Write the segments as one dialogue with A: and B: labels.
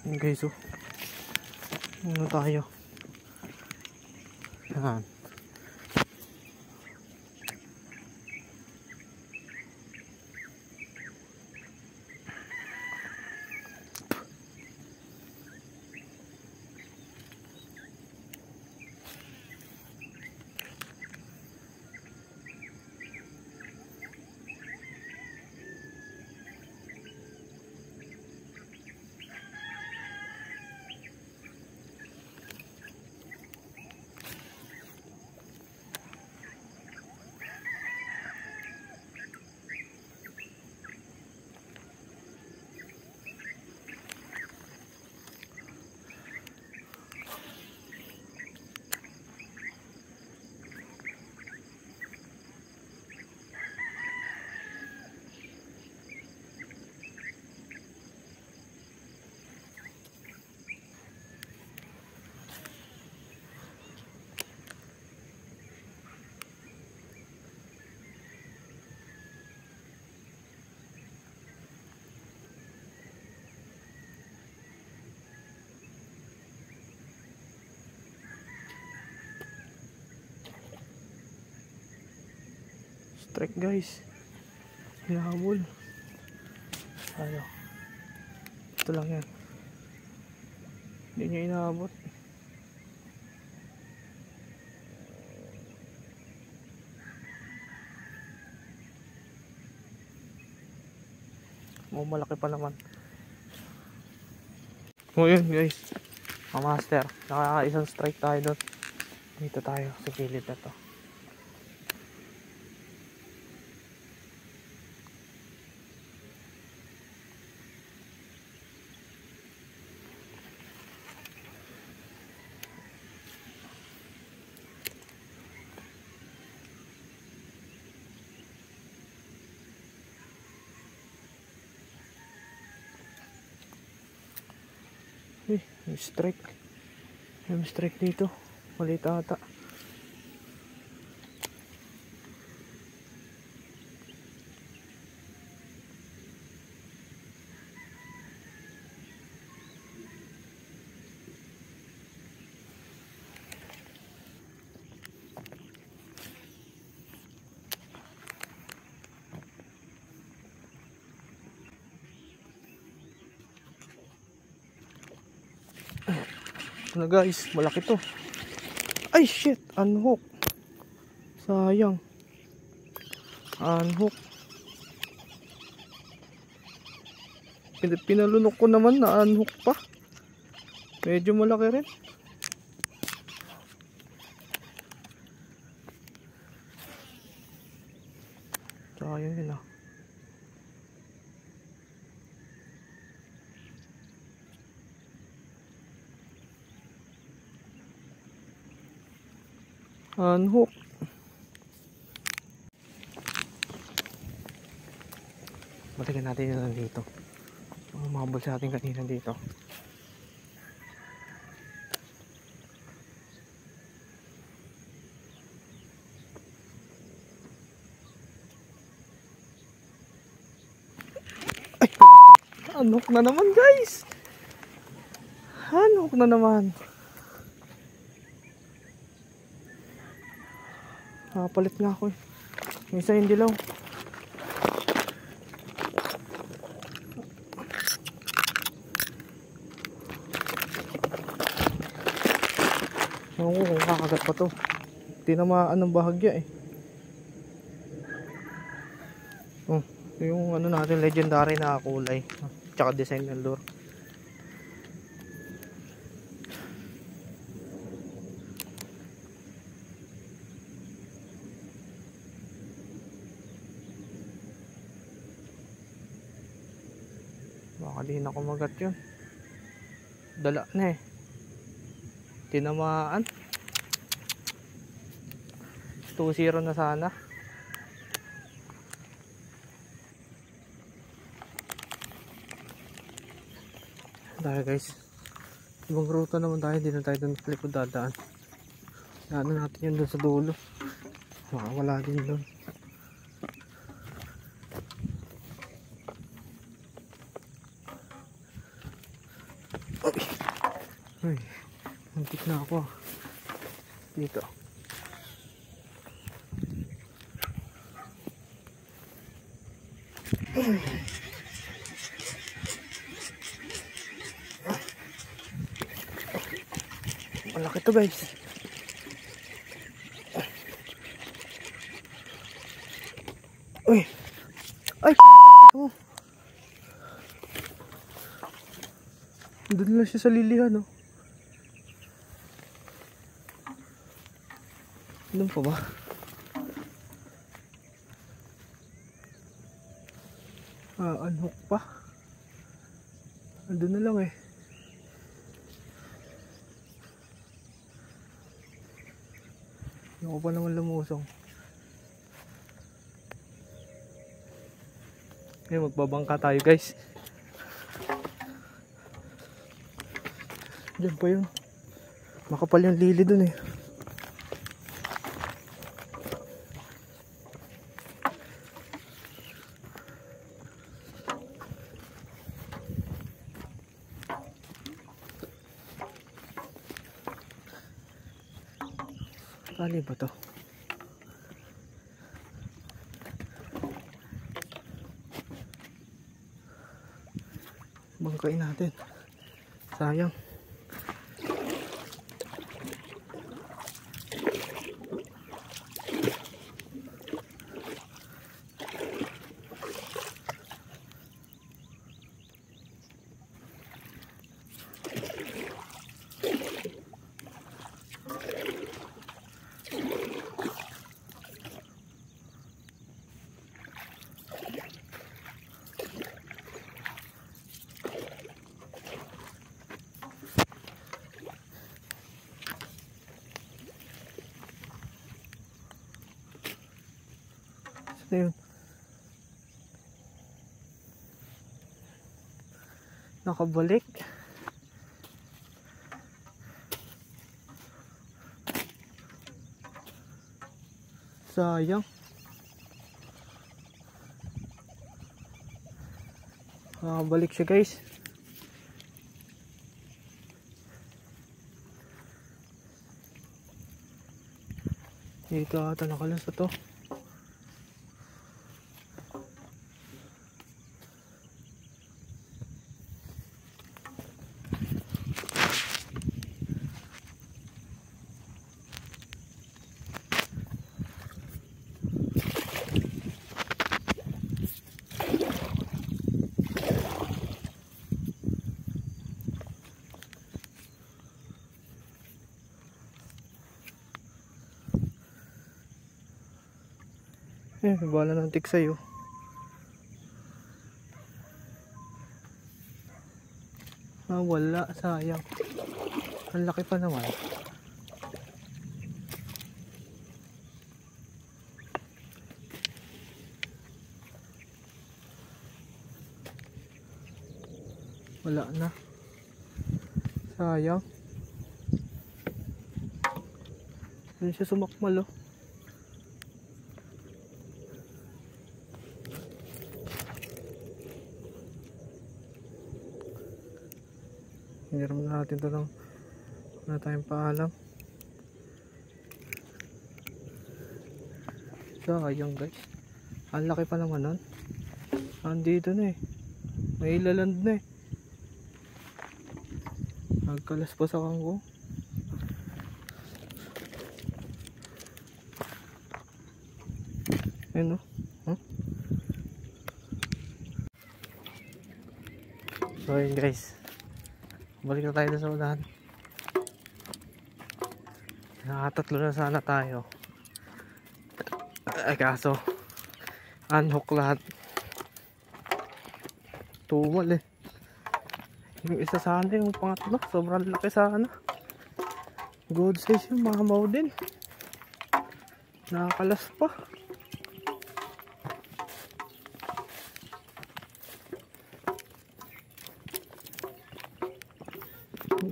A: Yun guys, oh. Ano tayo? Yan. Strike guys, hinahabol. Ano, ito lang yan, hindi niya inaabot. Oh, malaki pa naman. O yun guys, mga master, nakaka-isang strike tayo doon. Dito tayo sa gilid na to. May strike. May strike dito. Maliit ata. Ano guys, malaki to. Ay shit, unhook. Sayang. Unhook. Pinalunok ko naman na unhook pa. Medyo malaki rin. Sayang yun ah. Unhook. Balikan natin yun dito. Mahabol sa ating kanina dito. Ay, unhook na naman guys. Unhook na naman. Palit nga ako eh. Minsan hindi lang. Ewan ko kung kakagat pa to. Tinamaan ng bahagya eh. Oh, yung ano natin, legendary na kulay. Tsaka design ng lure. Baka di na kumagat yun. Dala na eh. Tinamaan. 2-0 na sana. Dahil guys, ibang ruta naman tayo. Hindi na tayo doon sa likod dadaan. Daanan natin yun doon sa dulo. Makawala din doon. Muntik na ako. Dito. Malaki to guys. Uy. Ay, ito. Doon lang siya sa lilihan, no? Doon pa ba? Unhook pa. Andun na lang eh. Hindi ko pa naman lumusong. Ngayon magbabangka tayo guys. Diyan pa yun. Makapal yung lili dun eh. Kali ba to? Bangkain natin. Sayang. Ayun. Nakabalik. Sayang. Nakabalik siya guys. Dito ata nakalas ito. Bala ng tik sa'yo. Wala, sayang. Ang laki pa naman. Wala na. Sayang. Hindi siya sumakmal oh. Hiniram na natin ito lang. Wala tayong paalam. Sayang guys. Ang laki pa naman nun. Andito na eh. May ilaland na eh. Nagkalas pa sa kangkong. Ayun o. So yun guys. Balik na tayo sa unahan. Nakatatlo na sana tayo. Ay kaso unhook lahat. Tumal eh. Yung isa sana, yung pangatlo sobrang laki sana. Good size yung mamaw din. Nakakalas pa.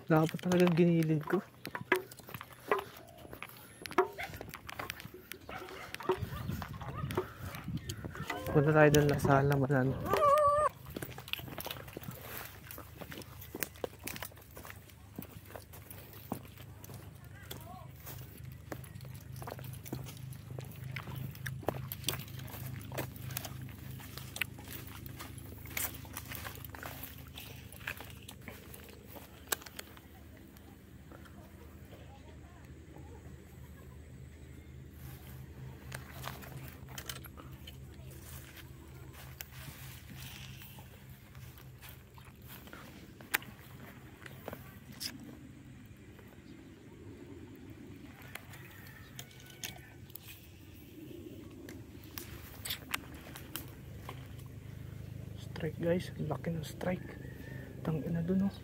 A: Dapat talagang ginilid ko. Punta tayo doon na sa lamanan. strike guys. Laki ng strike. Tangina dun oh.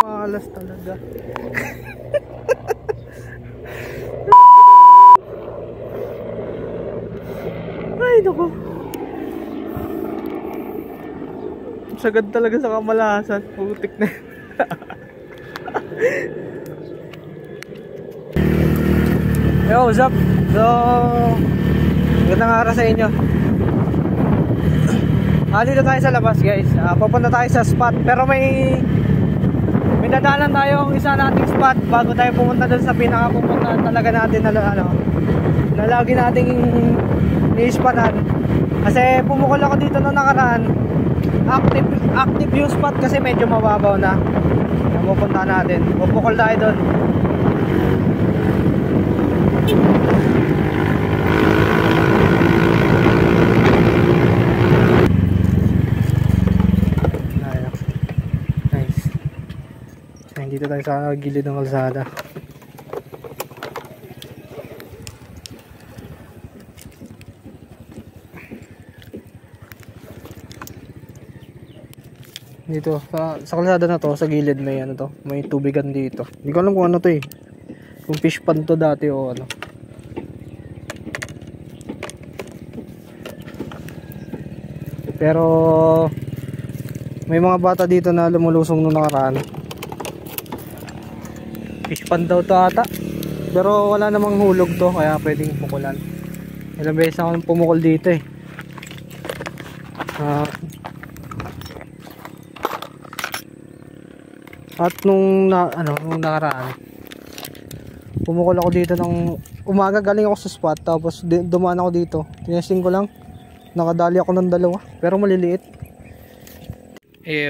A: Malas talaga. Ay naku. Sagad talaga sa kamalasan. Putik na. Yo, what's up? So, magandang araw sa inyo. Dito tayo sa labas guys. Papunta tayo sa spot. Pero may dadaanan tayong isa nating spot bago tayo pumunta doon sa pinakapupuntahan talaga natin na lagi nating ni-spotan. Kasi pumukol ako dito noong nakaraan. Active yung spot kasi medyo mababaw na. Pupunta natin. Pupukol tayo doon. Dito tayo sa gilid ng kalsada. Dito sa kalsada na to, sa gilid may ano to, may tubigan dito. Hindi ko alam kung ano to eh. Kung fish pond to dati o ano. Pero may mga bata dito na lumulusong nung nakaraan. Fish pond daw to ata. Pero wala namang hulog to kaya pwedeng pukulan. Ilang beses ako pumukol dito eh. At nung nakaraan pumukol ako dito ng umaga, galing ako sa spot tapos dumaan ako dito. Tinesting ko lang. Nakadali ako ng dalawa pero maliliit.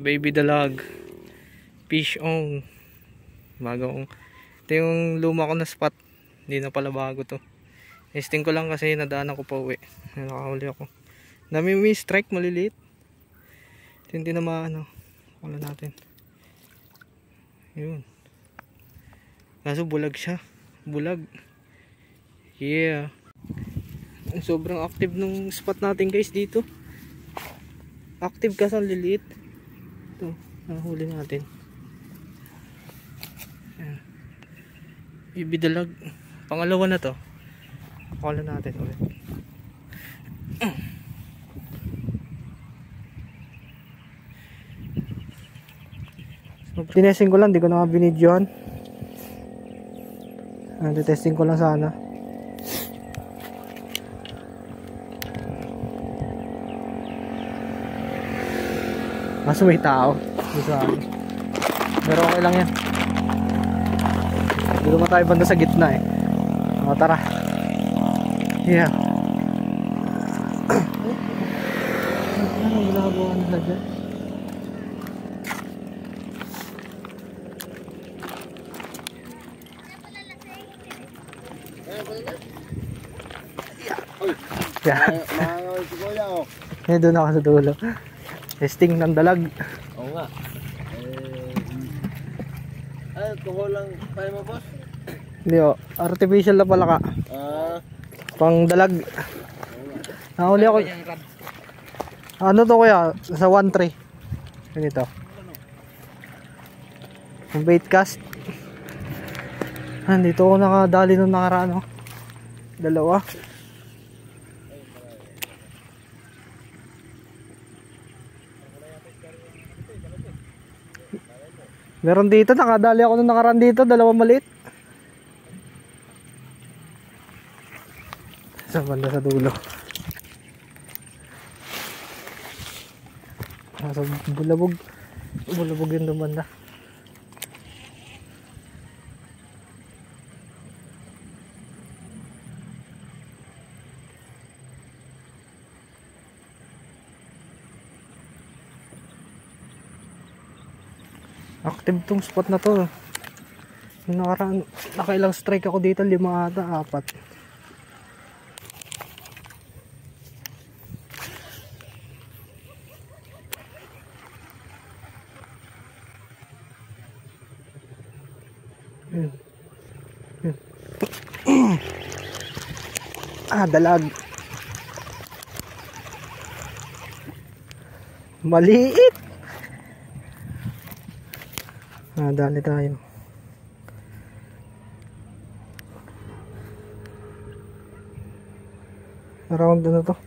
A: Baby dalag. Fish on. Bagong ito yung luma ko na spot. Hindi na pala bago to. Testing ko lang kasi nadaanan ko pa uwi. Nakahuli ako. Dami may strike maliliit. Hindi na maano. Wala natin. Yun. Kaso bulag siya. Bulag. Yeah. Sobrang active nung spot natin guys dito. Active kasi ang liliit. Ito. Nahuli natin. Ibidalag. Pangalawa na to. Pakala natin ulit. So, tinesting ko lang, di ko na binidyohan. Testing ko lang sana. Kaso may tao. Pero okay lang yan. Dito naman tayo banda sa gitna eh. O tara. Yeah. Ano ginagawa nila dyan? Yeah. Doon ako sa dulo. Testing ng dalag.
B: Oo nga. Alcohol lang tayo mo boss?
A: Hindi o, artificial na pala ka. Pang dalag. Nahuli ako. Ano to kuya? Sa 1-3. Ganito. Yung bait cast. Dito ako nakadali nung nakaraan o. Dalawa. Meron dito, nakadali ako nung nakaraan dito, dalawang maliit. Sa banda sa dulo. Nasa bulabog. Bulabog yun doon banda. Active tong spot na to. Nakaraan, nakailang strike ako dito, 5 ata, 4. Dalag. Maliit. Dali tayo. Around na to.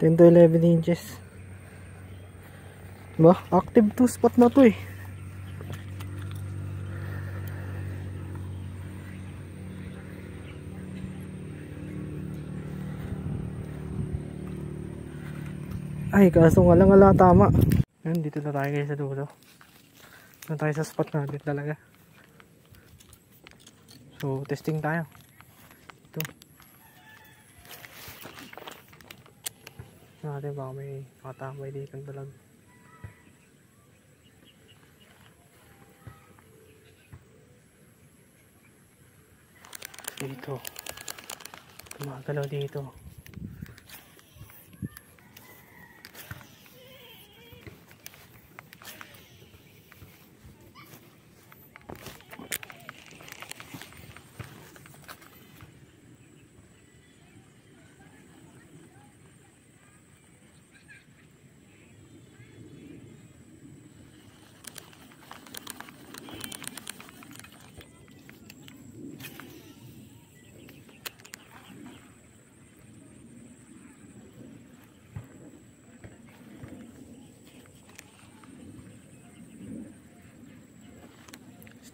A: 10 to 11 inches. Ba, active to spot na to eh. Ay, kaso nga lang wala tama. Yan, dito na tayo guys sa dulo. Dito tayo sa spot natin talaga. So, testing tayo. Ito. Natin baka may katambay dito ng dalag. Dito. Gumagalaw dito.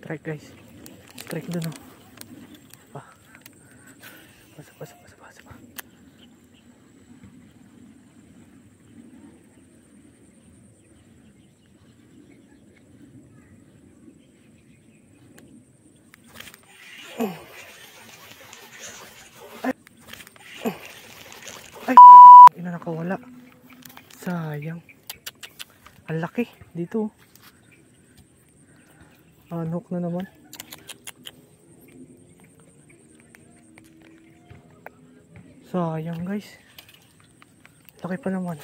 A: Strike guys. Strike dun oh. Sapa. Ay, ina nakawala. Sayang. Ang laki dito. Unhook na naman. Sayang guys. Laki pa naman.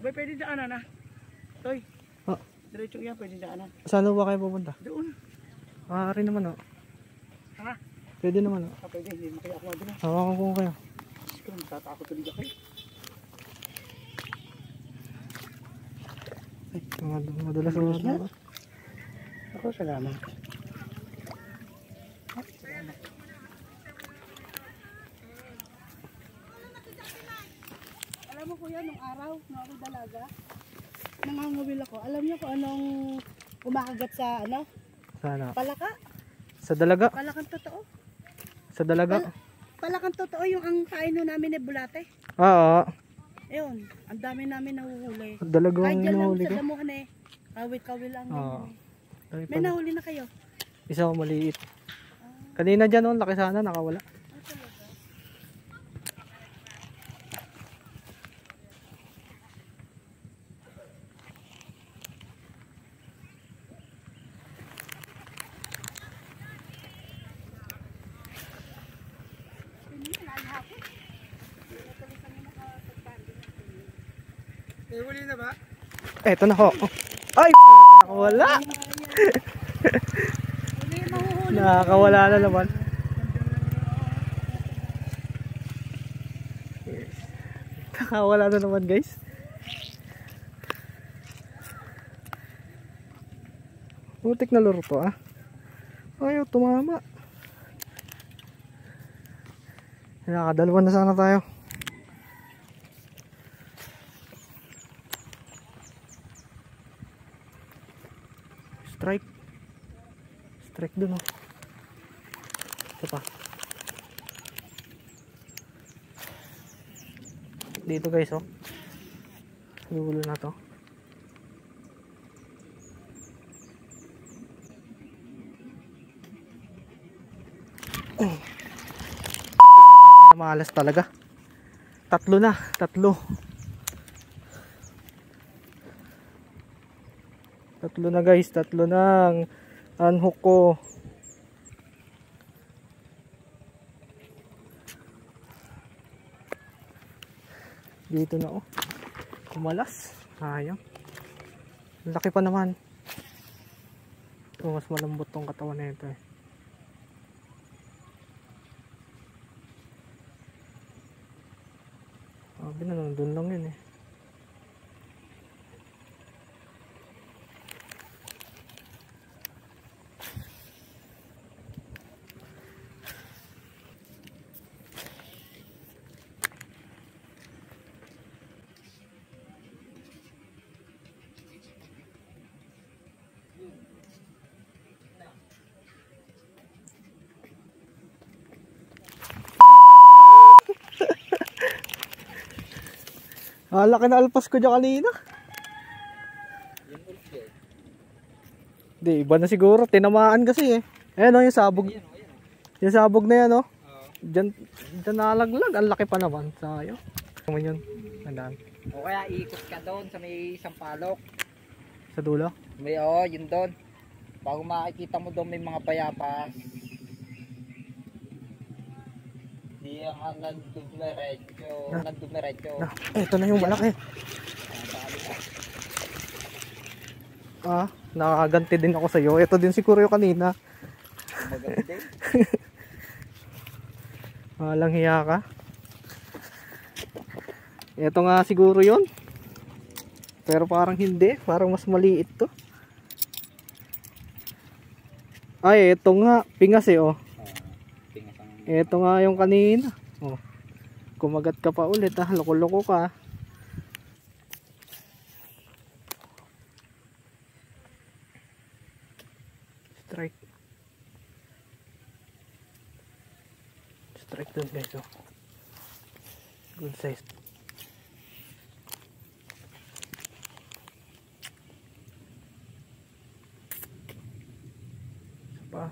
C: Bay, pwede daanan na. Toy.
A: Oh.
C: Diretso yan, pwede daanan.
A: Saan ba kayo pupunta?
C: Doon.
A: Rin naman oh.
C: Ha?
A: Pwede naman oh.
C: Pwede, hindi mo kaya ako doon.
A: Hawakan ko kayo.
C: Sige, matatakot tuloy ako eh.
A: Ay, madulas na.
C: Ako, salamat. Alam mo kuya, nung araw, nung ako dalaga, nangangawil ako. Alam niyo kung anong kumakagat sa ano?
A: Sana.
C: Palaka.
A: Sa dalaga?
C: Palakang totoo.
A: Sa dalaga?
C: Palakang totoo yung ang kain namin ni bulate.
A: Oo.
C: Ayun, ang dami namin nahuhuli.
A: Dalagang
C: Kahit dyan lang
A: nahuli
C: sa
A: ka?
C: damuhan eh. Kawil-kawil lang.
A: Oo.
C: May nahuli na kayo?
A: Isa ko maliit. Kanina dyan oh, laki sana, nakawala.
C: Huli na ba?
A: Eto na ho. Ay, nakawala. Nakawala na naman. Yes. Nakawala na naman guys. Putik na laro to ah. Ayaw, tumama. Nakadalawa na sana tayo. Strike. Strike dun oh. Ito pa. dito guys, oh. Dulo na to. Malas talaga. Tatlo na, tatlo. Tatlo na guys, tatlo na ang unhook ko. Dito na oh. Kumalas. Sayang. Laki pa naman. Mas malambot tong katawan na ito eh. Sabi na, nandun lang yun eh. Laki na alpas ko dyan kanina. Di, iba na siguro. Tinamaan kasi eh. Ayan o, yung sabog. Yung sabog na yan o. Dyan nalaglag. Ang laki pa naman. Sayo. Ano yun? Nandaan.
B: O kaya ikot ka doon sa may sampalok.
A: Sa dulo?
B: May yun doon. Bago makikita mo doon may mga payapas. Di ang nagdumiretso.
A: Ito na yung malaki. Nakaganti din ako sa'yo. Ito din siguro yung kanina.
B: Maganda din.
A: Walang hiya ka. Ito nga siguro yun. Pero parang hindi. Parang mas maliit to. Ay, ito nga. Pingas eh oh. Ito nga yung kanina. Oh. Kumagat ka pa ulit ah. Loko-loko ka. Strike. Strike dun guys oh. Good size. Isa pa.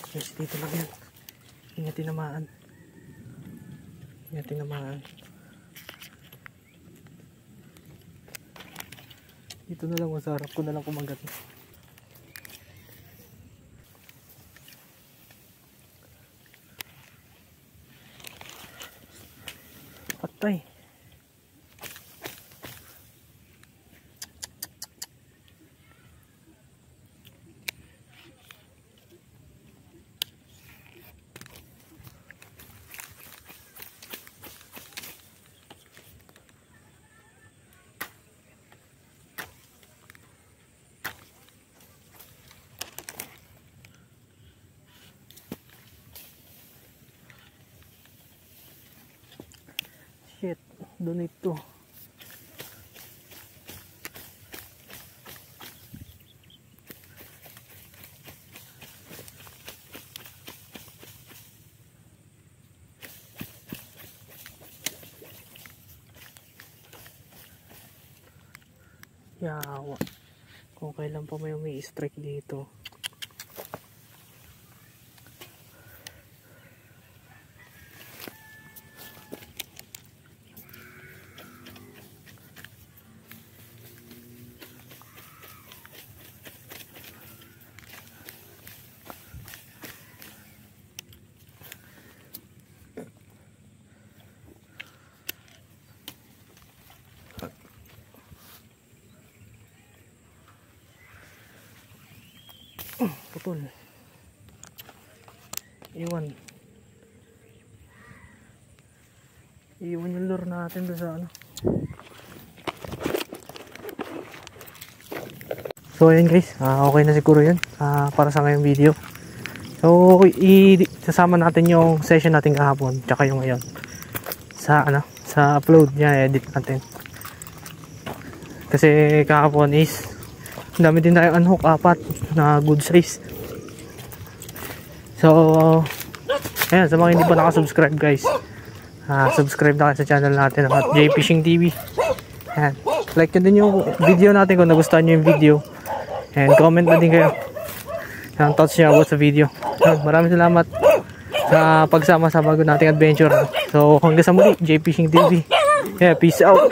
A: Guys, dito lang yan. Ingat tinamaan. Ingat tinamaan. Dito na lang, masarap ko na lang kumagat. Patay. Shit, doon ito. Yawa. Kung kailan pa may strike dito. Putol. Iwan yung lure natin doon sa ano. So ayun guys, okay na siguro yun para sa ngayong video. So sasama natin yung session natin kahapon tsaka yung ngayon sa ano, sa upload niya, edit natin. Kasi kahapon is dami din tayong unhook, 4 na good size. So Ayan, sa mga hindi pa nakasubscribe guys, subscribe na kayo sa channel natin at J Fishing TV. Ayan, like nyo din yung video natin kung nagustuhan nyo yung video, and comment na din kayo ang thoughts nyo about sa video. Maraming salamat sa pagsama sa bago nating adventure. So hanggang sa muli, J Fishing TV. Yeah, peace out.